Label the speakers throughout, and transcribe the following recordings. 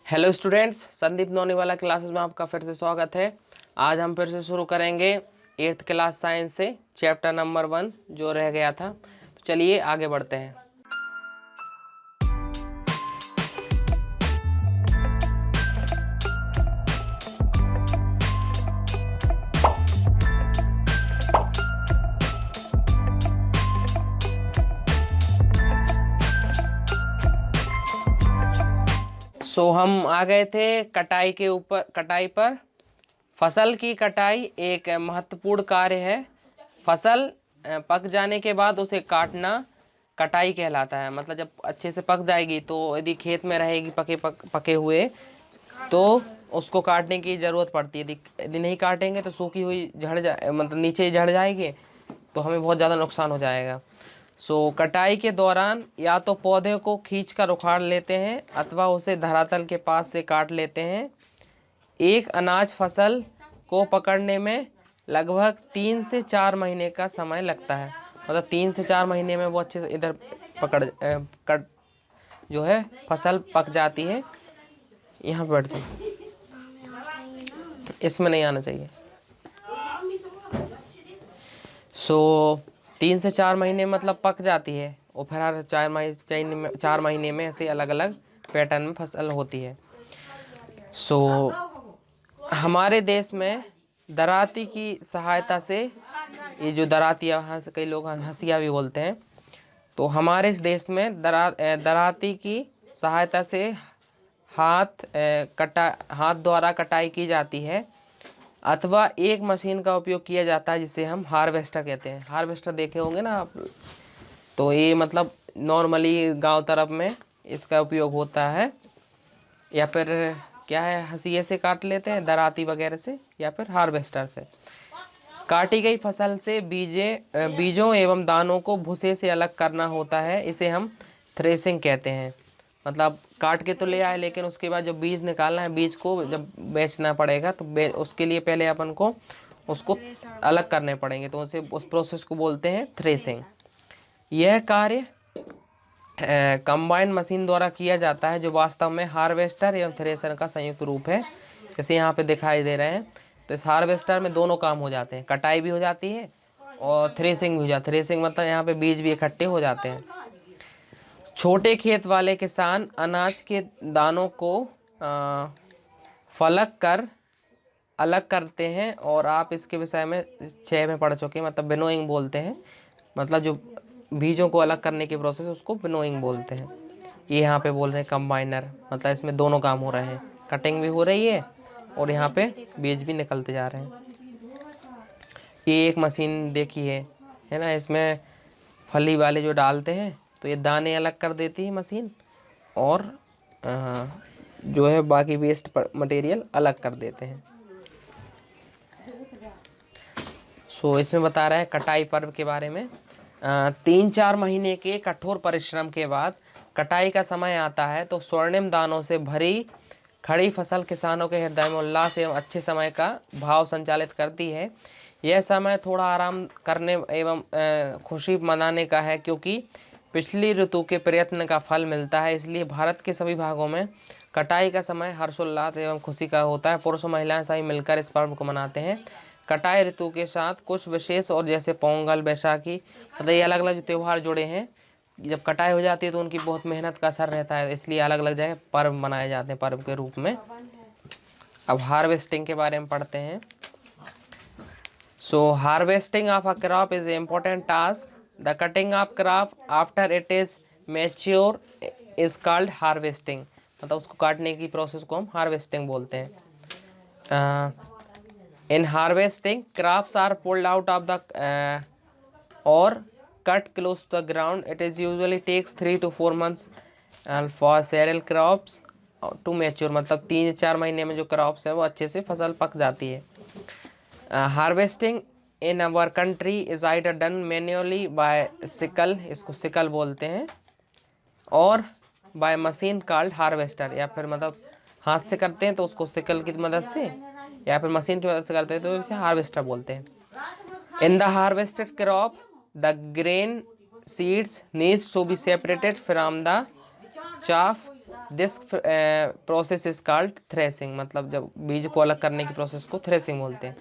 Speaker 1: Hello students, Sandeep नौनीवाला classes में आपका फिर से स्वागत है। आज हम फिर से शुरू करेंगे 8th क्लास साइंस से चैप्टर नंबर 1 जो रह गया था। तो चलिए आगे बढ़ते हैं। हम आ गए थे कटाई पर। फसल की कटाई एक महत्वपूर्ण कार्य है। फसल पक जाने के बाद उसे काटना कटाई कहलाता है। मतलब जब अच्छे से पक जाएगी तो यदि खेत में रहेगी पके हुए तो उसको काटने की ज़रूरत पड़ती है। यदि नहीं काटेंगे तो सूखी हुई मतलब नीचे झड़ जाएगी तो हमें बहुत ज़्यादा नुकसान हो जाएगा। कटाई के दौरान या तो पौधे को खींचकर उखाड़ लेते हैं अथवा उसे धरातल के पास से काट लेते हैं। एक अनाज फसल को पकड़ने में लगभग 3 से 4 महीने का समय लगता है। मतलब 3 से 4 महीने में वो अच्छे से इधर कट जो है फसल पक जाती है। यहाँ पे बैठ जाओ, इसमें नहीं आना चाहिए। 3 से 4 महीने मतलब पक जाती है और फिर हर 4 महीने में ऐसे अलग अलग पैटर्न में फसल होती है। हमारे देश में दराती की सहायता से, ये जो दराती कई लोग हंसिया भी बोलते हैं, तो हमारे इस देश में दराती की सहायता से हाथ द्वारा कटाई की जाती है अथवा एक मशीन का उपयोग किया जाता है जिसे हम हार्वेस्टर कहते हैं। हार्वेस्टर देखे होंगे ना आप, तो ये मतलब नॉर्मली गांव तरफ में इसका उपयोग होता है। या फिर क्या है, हंसिये से काट लेते हैं दराती वगैरह से, या फिर हार्वेस्टर से। काटी गई फसल से बीजों एवं दानों को भूसे से अलग करना होता है। इसे हम थ्रेसिंग कहते हैं। मतलब काट के तो ले आए, लेकिन उसके बाद जो बीज निकालना है, बीज को जब बेचना पड़ेगा तो उसके लिए पहले अपन को उसको अलग करने पड़ेंगे, तो उस प्रोसेस को बोलते हैं थ्रेसिंग। यह कार्य कंबाइन मशीन द्वारा किया जाता है जो वास्तव में हार्वेस्टर एवं थ्रेसर का संयुक्त रूप है। जैसे यहाँ पे दिखाई दे रहे हैं, तो इस हार्वेस्टर में दोनों काम हो जाते हैं, कटाई भी हो जाती है और थ्रेसिंग भी हो जाती है। थ्रेसिंग मतलब यहाँ पे बीज भी इकट्ठे हो जाते हैं। छोटे खेत वाले किसान अनाज के दानों को फलक कर अलग करते हैं, और आप इसके विषय में 6 में पढ़ चुके हैं। मतलब विनोइंग बोलते हैं, मतलब जो बीजों को अलग करने की प्रोसेस उसको विनोइंग बोलते हैं। ये यहाँ पे बोल रहे हैं कंबाइनर, मतलब इसमें दोनों काम हो रहे हैं, कटिंग भी हो रही है और यहाँ पे बीज भी निकलते जा रहे हैं। ये एक मशीन देखी है ना, इसमें फली वाले जो डालते हैं तो ये दाने अलग कर देती है मशीन, और जो है बाकी वेस्ट मटेरियल अलग कर देते हैं। इसमें बता रहा है कटाई पर्व के बारे में। 3-4 महीने के कठोर परिश्रम के बाद कटाई का समय आता है, तो स्वर्णिम दानों से भरी खड़ी फसल किसानों के हृदय में उल्लास एवं अच्छे समय का भाव संचालित करती है। यह समय थोड़ा आराम करने एवं खुशी मनाने का है, क्योंकि पिछली ऋतु के प्रयत्न का फल मिलता है। इसलिए भारत के सभी भागों में कटाई का समय हर्षोल्लास एवं खुशी का होता है। पुरुष और महिलाएं सभी मिलकर इस पर्व को मनाते हैं। कटाई ऋतु के साथ कुछ विशेष और जैसे पोंगल, बैसाखी, मतलब ये अलग अलग जो त्यौहार जुड़े हैं, जब कटाई हो जाती है तो उनकी बहुत मेहनत का असर रहता है, इसलिए अलग अलग जगह पर्व मनाए जाते हैं पर्व के रूप में। अब हार्वेस्टिंग के बारे में पढ़ते हैं। Harvesting of a crop is a important task. The cutting of crop after it is mature is called harvesting. मतलब उसको काटने की प्रोसेस को हम हार्वेस्टिंग बोलते हैं। In harvesting, crops are pulled out of the or cut close to the ground. It is usually takes 3 to 4 months for cereal crops to mature. मतलब 3-4 महीने में जो क्रॉप्स है वो अच्छे से फसल पक जाती है। Harvesting in our country is either done manually by sickle, इसको सिकल बोलते हैं, और by machine called harvester, या फिर मतलब हाथ से करते हैं तो उसको सिकल की मदद से, या फिर मशीन की मदद से करते हैं तो इसे हार्वेस्टर बोलते हैं। In the harvested crop the grain seeds needs to be separated from the chaff this process is called threshing, मतलब जब बीज को अलग करने की प्रोसेस को थ्रेसिंग बोलते हैं।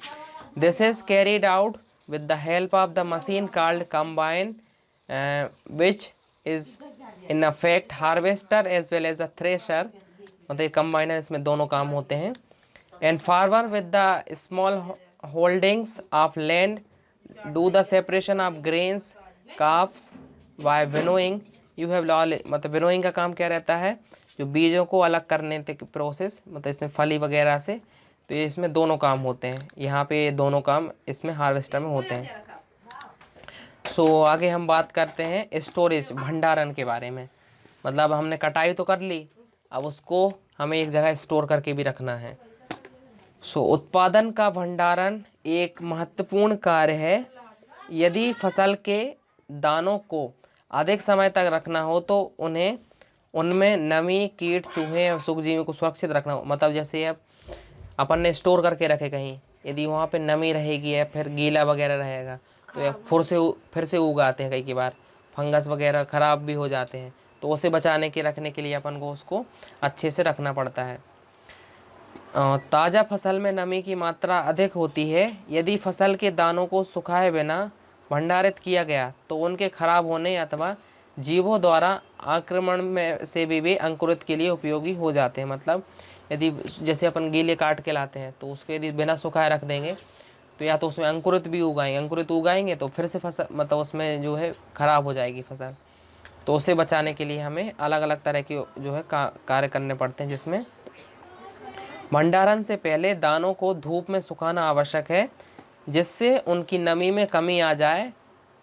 Speaker 1: This is carried out with the help of the machine called combine which is in affect harvester as well as a thresher, मतलब ये कंबाइनर, इसमें दोनों काम होते हैं। And farmer with the small holdings of land do the separation of grains chaffs by winnowing. You have lol, मतलब winnowing का काम क्या रहता है, जो बीजों को अलग करने तक प्रोसेस, मतलब इसमें फली वगैरह से, तो ये इसमें दोनों काम होते हैं। यहाँ पे ये दोनों काम इसमें हार्वेस्टर में होते हैं। सो आगे हम बात करते हैं स्टोरेज, भंडारण के बारे में। मतलब हमने कटाई तो कर ली, अब उसको हमें एक जगह स्टोर करके भी रखना है। सो उत्पादन का भंडारण एक महत्वपूर्ण कार्य है। यदि फसल के दानों को अधिक समय तक रखना हो तो उन्हें उनमें नमी, कीट, चूहे और सूक्ष्मजीवियों को सुरक्षित रखना हो। मतलब जैसे अब अपन ने स्टोर करके रखे कहीं, यदि वहाँ पे नमी रहेगी या फिर गीला वगैरह रहेगा तो या फिर से उगाते हैं, कई बार फंगस वगैरह ख़राब भी हो जाते हैं, तो उसे बचाने के रखने के लिए अपन को उसको अच्छे से रखना पड़ता है। ताज़ा फसल में नमी की मात्रा अधिक होती है। यदि फसल के दानों को सुखाए बिना भंडारित किया गया तो उनके खराब होने अथवा जीवों द्वारा आक्रमण में से भी वे अंकुरित के लिए उपयोगी हो जाते हैं। मतलब यदि जैसे अपन गीले काट के लाते हैं तो उसको यदि बिना सुखाए रख देंगे तो या तो उसमें अंकुरित भी उगाएंगे, अंकुरित उगाएंगे तो फिर से फसल, मतलब उसमें जो है खराब हो जाएगी फसल। तो उसे बचाने के लिए हमें अलग अलग तरह के जो है कार्य करने पड़ते हैं, जिसमें भंडारण से पहले दानों को धूप में सुखाना आवश्यक है, जिससे उनकी नमी में कमी आ जाए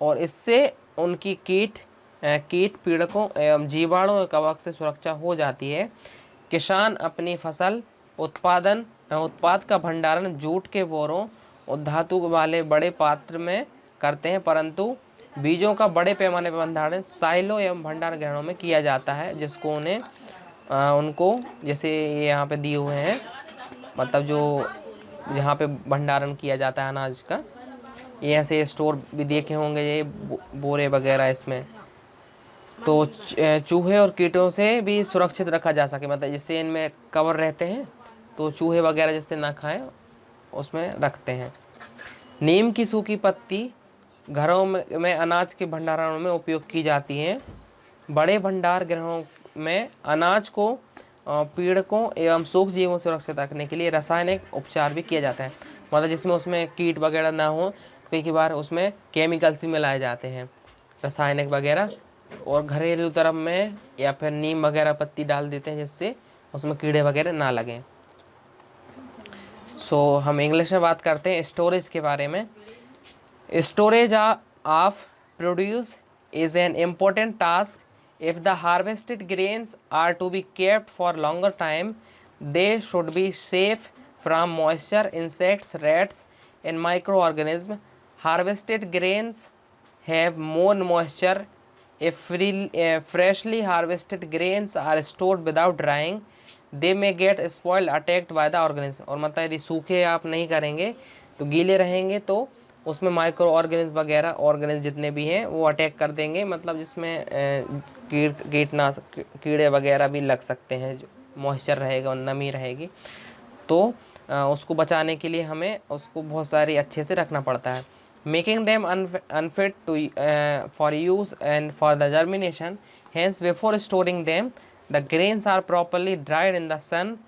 Speaker 1: और इससे उनकी कीट पीड़कों एवं जीवाणु और कवक से सुरक्षा हो जाती है। किसान अपनी फसल उत्पाद का भंडारण जूट के बोरों और धातु वाले बड़े पात्र में करते हैं, परंतु बीजों का बड़े पैमाने पर भंडारण साइलो एवं भंडार गृहों में किया जाता है, जिसको उन्हें उनको जैसे ये यहाँ पे दिए हुए हैं, मतलब जो जहाँ पे भंडारण किया जाता है अनाज का, ये ऐसे स्टोर भी देखे होंगे ये बोरे वगैरह, इसमें तो चूहे और कीटों से भी सुरक्षित रखा जा सके, मतलब जिससे इनमें कवर रहते हैं तो चूहे वगैरह जिससे ना खाएं उसमें रखते हैं। नीम की सूखी पत्ती घरों में अनाज के भंडारण में उपयोग की जाती है। बड़े भंडार गृहों में अनाज को पीड़कों एवं सूक्ष्म जीवों से सुरक्षित रखने के लिए रासायनिक उपचार भी किया जाता है। मतलब जिसमें उसमें कीट वगैरह ना हो, कई बार उसमें केमिकल्स भी मिलाए जाते हैं, रासायनिक वगैरह, और घरेलू तरफ में या फिर नीम वगैरह पत्ती डाल देते हैं जिससे उसमें कीड़े वगैरह ना लगें। सो हम इंग्लिश में बात करते हैं स्टोरेज के बारे में। Storage of produce is an important task. If the harvested grains are to be kept for longer time, they should be safe from moisture, insects, rats, and microorganisms. Harvested grains have more moisture. If freshly harvested grains are stored without drying, they may get spoiled, attacked by the organism. और मतलब यदि सूखे आप नहीं करेंगे तो गीले रहेंगे तो उसमें माइक्रो ऑर्गेनिज्म वगैरह ऑर्गेनिज्म जितने भी हैं वो अटैक कर देंगे, मतलब जिसमें कीटनाशक कीड़े वगैरह भी लग सकते हैं। जो मॉइस्चर रहेगा और नमी रहेगी तो उसको बचाने के लिए हमें उसको बहुत सारी अच्छे से रखना पड़ता है। Making them unfit to for use and for the germination, hence before storing them the grains are properly dried in the sun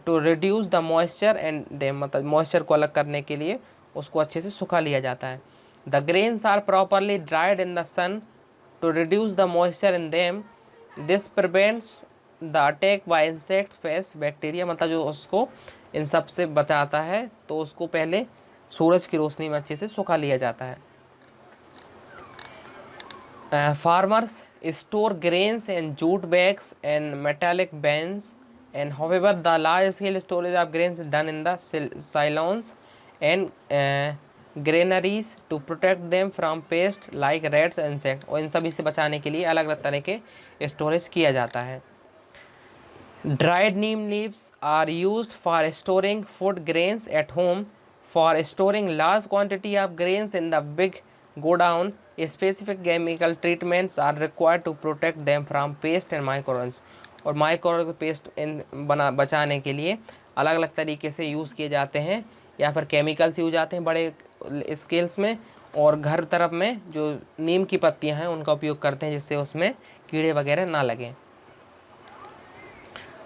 Speaker 1: to reduce the moisture and them, मतलब मॉइस्चर को अलग करने के लिए उसको अच्छे से सुखा लिया जाता है। The grains are properly dried in the sun to reduce the moisture in them, this prevents the attack by insects, pest, bacteria, मतलब जो उसको इन सब से बचाता है। तो उसको पहले सूरज की रोशनी में अच्छे से सुखा लिया जाता है। Farmers store grains and jute bags and metallic bins and however the large scale storage of grains done in the silos and granaries to protect them from pests like rats and insects। और इन सभी से बचाने के लिए अलग अलग तरह के स्टोरेज किया जाता है। Dried neem leaves are used for storing food grains at home. For storing large quantity of grains in the big godown, specific chemical treatments are required to protect them from pests and microorganisms। और micro paste बचाने के लिए अलग अलग तरीके से use किए जाते हैं, या फिर केमिकल्स यूज आते हैं बड़े स्केल्स में, और घर तरफ में जो नीम की पत्तियां हैं उनका उपयोग करते हैं जिससे उसमें कीड़े वगैरह ना लगें।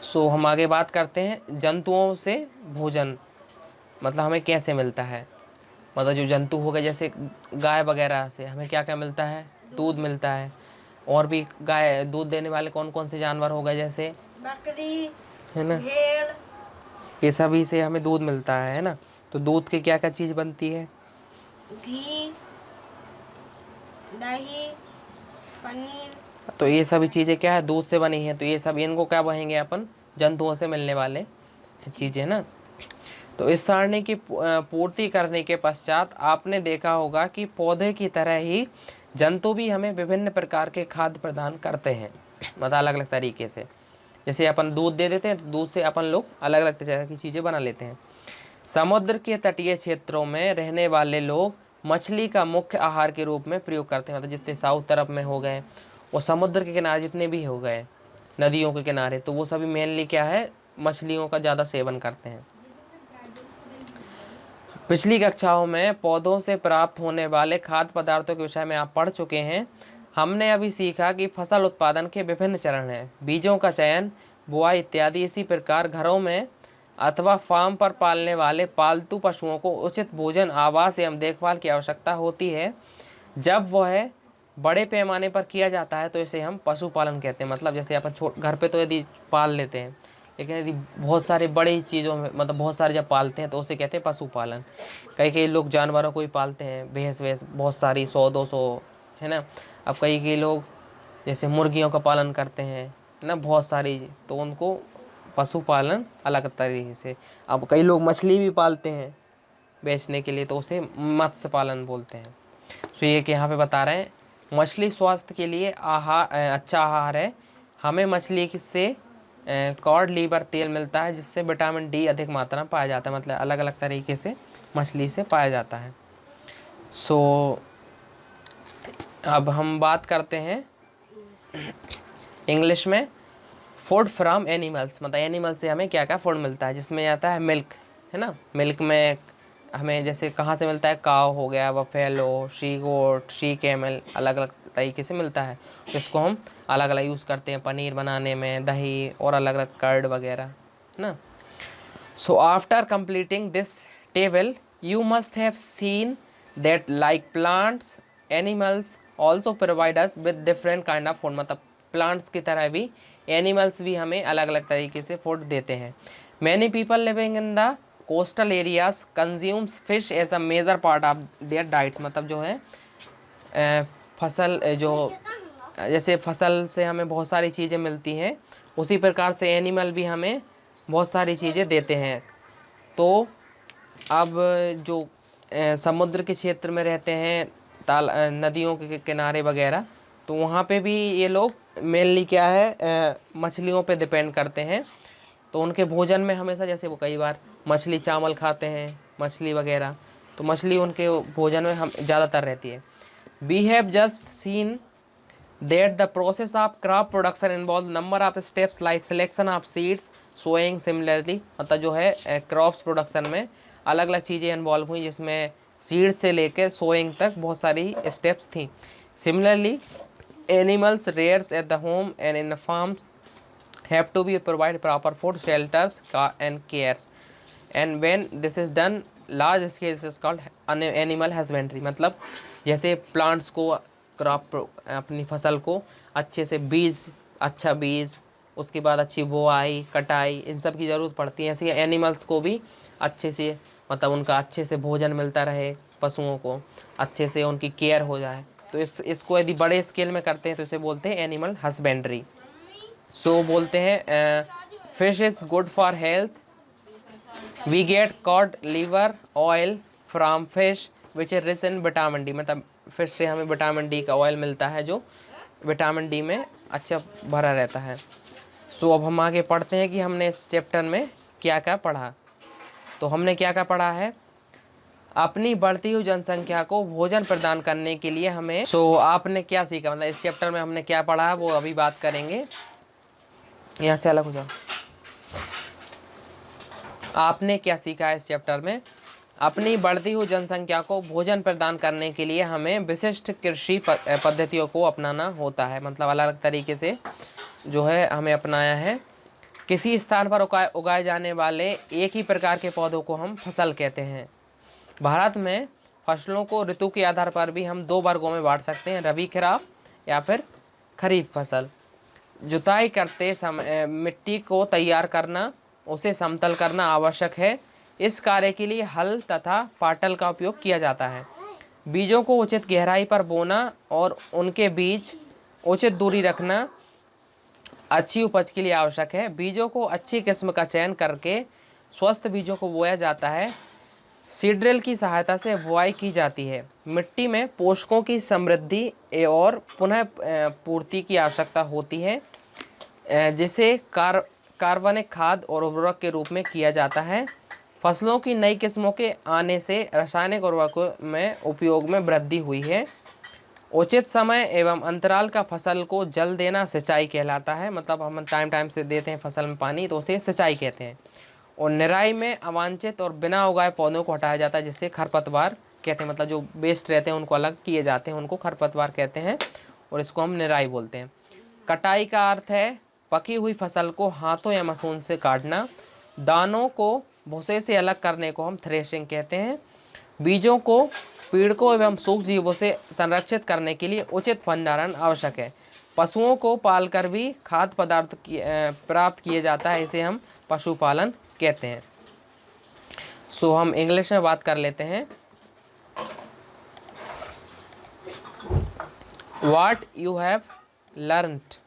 Speaker 1: सो हम आगे बात करते हैं जंतुओं से भोजन, मतलब हमें कैसे मिलता है। मतलब जो जंतु हो गए जैसे गाय वगैरह से हमें क्या क्या मिलता है, दूध मिलता है। और भी गाय दूध देने वाले कौन कौन से जानवर हो गए, जैसे
Speaker 2: बकरी,
Speaker 1: है ना,
Speaker 2: भेड़,
Speaker 1: ये सभी से हमें दूध मिलता है ना। तो दूध की क्या क्या चीज़ बनती है,
Speaker 2: घी, दही, पनीर।
Speaker 1: तो ये सभी चीज़ें क्या है, दूध से बनी है। तो ये सब इनको क्या कहेंगे अपन, जंतुओं से मिलने वाले चीज़ें ना। तो इस सारणी की पूर्ति करने के पश्चात आपने देखा होगा कि पौधे की तरह ही जंतु भी हमें विभिन्न प्रकार के खाद्य प्रदान करते हैं, मतलब अलग अलग तरीके से। जैसे अपन दूध दे देते हैं तो दूध से अपन लोग अलग अलग तरह की चीज़ें बना लेते हैं। समुद्र के तटीय क्षेत्रों में रहने वाले लोग मछली का मुख्य आहार के रूप में प्रयोग करते हैं। मतलब जितने साउथ तरफ में हो गए और समुद्र के किनारे जितने भी हो गए, नदियों के किनारे, तो वो सभी मेनली क्या है, मछलियों का ज़्यादा सेवन करते हैं। पिछली कक्षाओं में पौधों से प्राप्त होने वाले खाद्य पदार्थों के विषय में आप पढ़ चुके हैं। हमने अभी सीखा कि फसल उत्पादन के विभिन्न चरण हैं, बीजों का चयन, बुआई इत्यादि। इसी प्रकार घरों में अथवा फार्म पर पालने वाले पालतू पशुओं को उचित भोजन, आवास एवं देखभाल की आवश्यकता होती है। जब वह बड़े पैमाने पर किया जाता है तो इसे हम पशुपालन कहते हैं। मतलब जैसे अपन घर पे तो यदि पाल लेते हैं, लेकिन यदि बहुत सारे बड़ी चीज़ों में, मतलब बहुत सारे जब पालते हैं तो उसे कहते हैं पशुपालन। कई कई लोग जानवरों को ही पालते हैं, भैंस वैंस बहुत सारी 100-200, है ना। अब कई कई लोग जैसे मुर्गियों का पालन करते हैं ना, बहुत सारी, तो उनको पशुपालन अलग तरीके से। अब कई लोग मछली भी पालते हैं बेचने के लिए, तो उसे मत्स्य पालन बोलते हैं। तो ये कि यहाँ पे बता रहे हैं मछली स्वास्थ्य के लिए अच्छा आहार है। हमें मछली से कॉड लीवर तेल मिलता है जिससे विटामिन डी अधिक मात्रा में पाया जाता है। मतलब अलग अलग तरीके से मछली से पाया जाता है। सो अब हम बात करते हैं इंग्लिश में फूड फ्रॉम एनिमल्स। मतलब एनिमल से हमें क्या क्या फूड मिलता है, जिसमें आता है मिल्क, है ना। मिल्क में हमें जैसे कहाँ से मिलता है, काव हो गया, buffalo, she goat, she camel, अलग अलग तरीके से मिलता है, जिसको हम अलग अलग यूज़ करते हैं पनीर बनाने में, दही और अलग अलग कर्ड वगैरह, है ना। So after completing this table you must have seen that like plants animals also provide us with different kind of food. मतलब प्लांट्स की तरह भी एनिमल्स भी हमें अलग अलग तरीके से फूड देते हैं। Many people living in the coastal areas consumes fish as a major part of their diets. मतलब जो है फसल जो जैसे फसल से हमें बहुत सारी चीज़ें मिलती हैं, उसी प्रकार से एनिमल भी हमें बहुत सारी चीज़ें देते हैं। तो अब जो समुद्र के क्षेत्र में रहते हैं, नदियों के किनारे वगैरह, तो वहाँ पे भी ये लोग मेनली क्या है, मछलियों पे डिपेंड करते हैं। तो उनके भोजन में हमेशा, जैसे वो कई बार मछली चावल खाते हैं, मछली वगैरह, तो मछली उनके भोजन में हम ज़्यादातर रहती है। We have just seen that the process of crop production involve number of steps like selection of seeds, sowing similarly। मतलब जो है क्रॉप्स प्रोडक्शन में अलग अलग चीज़ें इन्वॉल्व हुई, जिसमें सीड से लेकर सोइंग तक बहुत सारी स्टेप्स थी। Similarly animals rears at the home and in farms have to be provide proper food, shelters and cares, and when this is done large scale is called animal husbandry. मतलब जैसे plants को, crop अपनी फसल को अच्छे से अच्छा बीज, उसके बाद अच्छी बुआई, कटाई, इन सब की ज़रूरत पड़ती है। ऐसे एनिमल्स को भी अच्छे से, मतलब उनका अच्छे से भोजन मिलता रहे, पशुओं को अच्छे से उनकी केयर हो जाए। तो इसको यदि बड़े स्केल में करते हैं तो इसे बोलते हैं एनिमल हस्बेंड्री। सो बोलते हैं fish is good for health, we get cod liver oil from fish which is rich in vitamin D. मतलब फिश से हमें विटामिन डी का ऑयल मिलता है जो विटामिन डी में अच्छा भरा रहता है। सो अब हम आगे पढ़ते हैं कि हमने इस चैप्टर में क्या क्या पढ़ा। तो हमने क्या क्या पढ़ा है, अपनी बढ़ती हुई जनसंख्या को भोजन प्रदान करने के लिए हमें, आपने क्या सीखा, मतलब इस चैप्टर में हमने क्या पढ़ा है वो अभी बात करेंगे। यहाँ से अलग हो जाओ। आपने क्या सीखा है इस चैप्टर में? अपनी बढ़ती हुई जनसंख्या को भोजन प्रदान करने के लिए हमें विशिष्ट कृषि पद्धतियों को अपनाना होता है। मतलब अलग अलग तरीके से जो है हमें अपनाया है। किसी स्थान पर उगाए जाने वाले एक ही प्रकार के पौधों को हम फसल कहते हैं। भारत में फसलों को ऋतु के आधार पर भी हम 2 वर्गों में बांट सकते हैं, रबी खरीफ या फिर खरीफ फसल। जुताई करते समय मिट्टी को तैयार करना, उसे समतल करना आवश्यक है। इस कार्य के लिए हल तथा पाटल का उपयोग किया जाता है। बीजों को उचित गहराई पर बोना और उनके बीच उचित दूरी रखना अच्छी उपज के लिए आवश्यक है। बीजों को अच्छी किस्म का चयन करके स्वस्थ बीजों को बोया जाता है। सीड ड्रिल की सहायता से बुआई की जाती है। मिट्टी में पोषकों की समृद्धि और पुनः पूर्ति की आवश्यकता होती है, जिसे कार्बनिक खाद और उर्वरक के रूप में किया जाता है। फसलों की नई किस्मों के आने से रासायनिक उर्वरकों में उपयोग में वृद्धि हुई है। उचित समय एवं अंतराल का फसल को जल देना सिंचाई कहलाता है। मतलब हम टाइम से देते हैं फसल में पानी, तो उसे सिंचाई कहते हैं। और निराई में अवांछित और बिना उगाए पौधों को हटाया जाता है, जिससे खरपतवार कहते हैं। मतलब जो वेस्ट रहते हैं उनको अलग किए जाते हैं, उनको खरपतवार कहते हैं और इसको हम निराई बोलते हैं। कटाई का अर्थ है पकी हुई फसल को हाथों या मशीन से काटना। दानों को भूसे से अलग करने को हम थ्रेशिंग कहते हैं। बीजों को पीड़कों एवं सूक्ष्म जीवों से संरक्षित करने के लिए उचित भंडारण आवश्यक है। पशुओं को पालकर भी खाद्य पदार्थ प्राप्त किए जाता है, इसे हम पशुपालन कहते हैं। सो हम इंग्लिश में बात कर लेते हैं। What you have learned.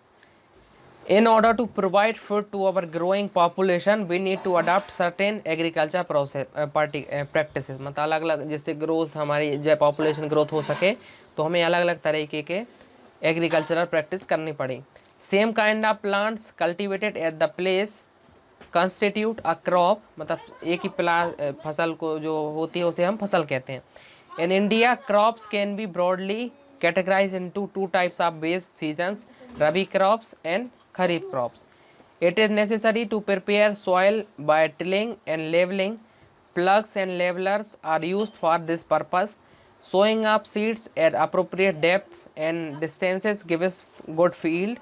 Speaker 1: In order to provide food to our growing population, we need to adopt certain agriculture practices. मतलब अलग अलग, जिससे ग्रोथ हमारी जो पॉपुलेशन ग्रोथ हो सके, तो हमें अलग अलग तरीके के एग्रीकल्चरल प्रैक्टिस करनी पड़ी। Same kind of plants cultivated at the place constitute a crop. मतलब एक ही फसल को जो होती है उसे हम फसल कहते हैं। In India crops can be broadly categorized into 2 types of base seasons, rabi crops and kharif crops. It is necessary to prepare soil by tilling and leveling. Plugs and levelers are used for this purpose. Sowing of seeds at appropriate depths and distances gives good field,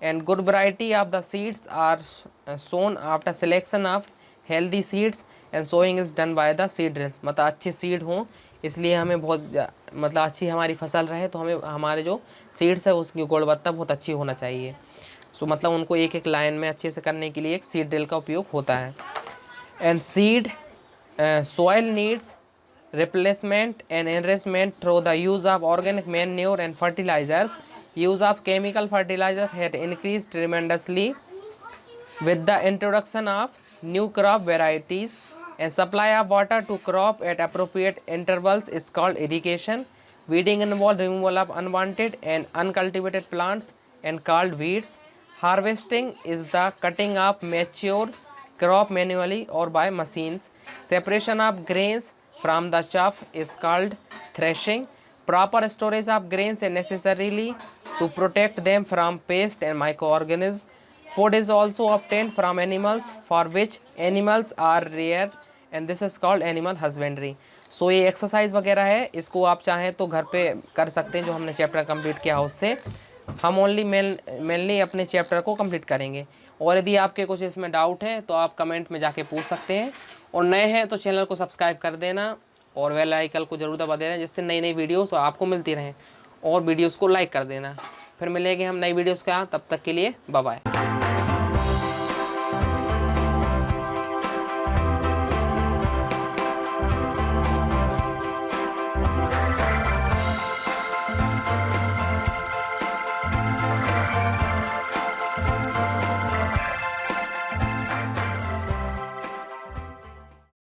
Speaker 1: and good variety of the seeds are sown after selection of healthy seeds, and sowing is done by the seed drills. मतलब अच्छे seed हों, इसलिए हमें मतलब अच्छी हमारी फसल रहे, तो हमें हमारे जो सीड्स है उसकी गुणवत्ता बहुत अच्छी होना चाहिए। सो मतलब उनको एक एक लाइन में अच्छे से करने के लिए एक सीड ड्रिल का उपयोग होता है। And seed soil needs replacement and enrichment through the use of organic manure and fertilisers. Use of chemical fertiliser had increase tremendously with the introduction of new crop varieties, and supply of water to crop at appropriate intervals is called irrigation. Weeding involves removal of unwanted and uncultivated plants and called weeds. Harvesting is the cutting of mature crop manually or by machines. Separation of grains from the chaff is called threshing. Proper storage of grains is necessarily to protect them from pests and microorganisms. Food is also obtained from animals for which animals are reared, and this is called animal husbandry. सो ये exercise वगैरह है, इसको आप चाहें तो घर पे कर सकते हैं। जो हमने चैप्टर कंप्लीट किया है उससे हम ओनली मेनली अपने चैप्टर को कंप्लीट करेंगे। और यदि आपके कुछ इसमें डाउट है तो आप कमेंट में जाके पूछ सकते हैं। और नए हैं तो चैनल को सब्सक्राइब कर देना और बेल आइकन को जरूर दबा देना, जिससे नई नई वीडियोस आपको मिलती रहें। और वीडियोस को लाइक कर देना। फिर मिलेंगे हम नई वीडियोस का, तब तक के लिए बाय बाय।